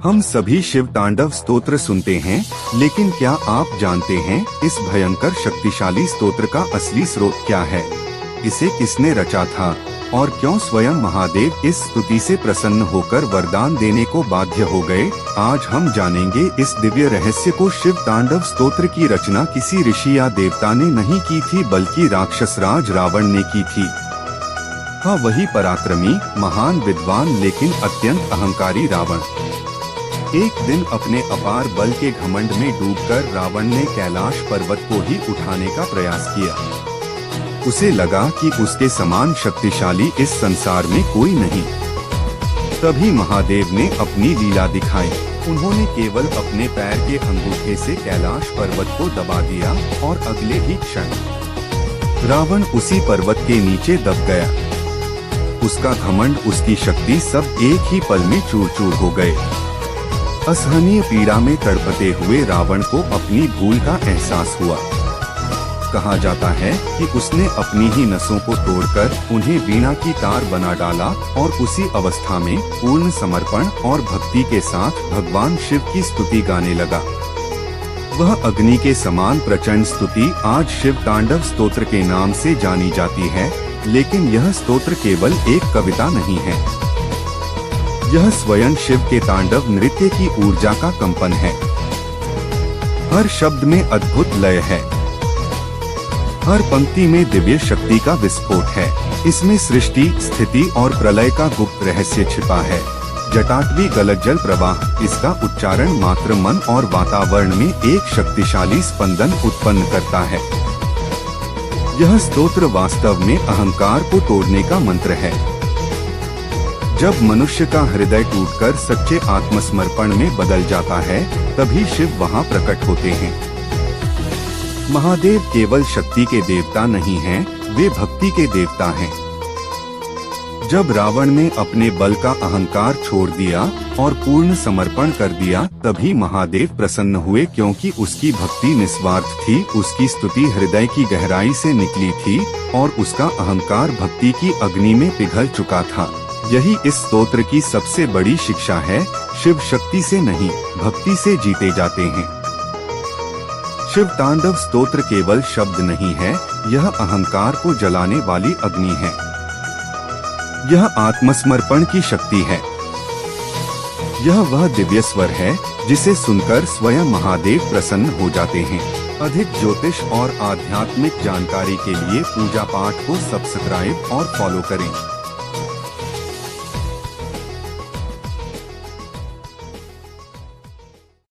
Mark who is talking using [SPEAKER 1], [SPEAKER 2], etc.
[SPEAKER 1] हम सभी शिव तांडव स्तोत्र सुनते हैं, लेकिन क्या आप जानते हैं इस भयंकर शक्तिशाली स्तोत्र का असली स्रोत क्या है? इसे किसने रचा था और क्यों स्वयं महादेव इस स्तुति से प्रसन्न होकर वरदान देने को बाध्य हो गए? आज हम जानेंगे इस दिव्य रहस्य को। शिव तांडव स्तोत्र की रचना किसी ऋषि या देवता ने नहीं की थी, बल्कि राक्षस राज रावण ने की थी। हाँ, वही पराक्रमी, महान, विद्वान लेकिन अत्यंत अहंकारी रावण। एक दिन अपने अपार बल के घमंड में डूबकर रावण ने कैलाश पर्वत को ही उठाने का प्रयास किया। उसे लगा कि उसके समान शक्तिशाली इस संसार में कोई नहीं। तभी महादेव ने अपनी लीला दिखाई। उन्होंने केवल अपने पैर के अंगूठे से कैलाश पर्वत को दबा दिया और अगले ही क्षण रावण उसी पर्वत के नीचे दब गया। उसका घमंड, उसकी शक्ति सब एक ही पल में चूर चूर हो गए। असहनीय पीड़ा में तड़पते हुए रावण को अपनी भूल का एहसास हुआ। कहा जाता है कि उसने अपनी ही नसों को तोड़कर उन्हें वीणा की तार बना डाला और उसी अवस्था में पूर्ण समर्पण और भक्ति के साथ भगवान शिव की स्तुति गाने लगा। वह अग्नि के समान प्रचंड स्तुति आज शिव तांडव स्तोत्र के नाम से जानी जाती है। लेकिन यह स्तोत्र केवल एक कविता नहीं है, यह स्वयं शिव के तांडव नृत्य की ऊर्जा का कंपन है। हर शब्द में अद्भुत लय है, हर पंक्ति में दिव्य शक्ति का विस्फोट है। इसमें सृष्टि, स्थिति और प्रलय का गुप्त रहस्य छिपा है। जटाटवी गलत जल प्रवाह, इसका उच्चारण मात्र मन और वातावरण में एक शक्तिशाली स्पंदन उत्पन्न करता है। यह स्तोत्र वास्तव में अहंकार को तोड़ने का मंत्र है। जब मनुष्य का हृदय टूटकर सच्चे आत्मसमर्पण में बदल जाता है, तभी शिव वहां प्रकट होते हैं। महादेव केवल शक्ति के देवता नहीं हैं, वे भक्ति के देवता हैं। जब रावण ने अपने बल का अहंकार छोड़ दिया और पूर्ण समर्पण कर दिया, तभी महादेव प्रसन्न हुए, क्योंकि उसकी भक्ति निस्वार्थ थी, उसकी स्तुति हृदय की गहराई से निकली थी और उसका अहंकार भक्ति की अग्नि में पिघल चुका था। यही इस स्तोत्र की सबसे बड़ी शिक्षा है। शिव शक्ति से नहीं, भक्ति से जीते जाते हैं। शिव तांडव स्तोत्र केवल शब्द नहीं है, यह अहंकार को जलाने वाली अग्नि है। यह आत्मसमर्पण की शक्ति है। यह वह दिव्य स्वर है जिसे सुनकर स्वयं महादेव प्रसन्न हो जाते हैं। अधिक ज्योतिष और आध्यात्मिक जानकारी के लिए पूजा पाठ को सब्सक्राइब और फॉलो करें।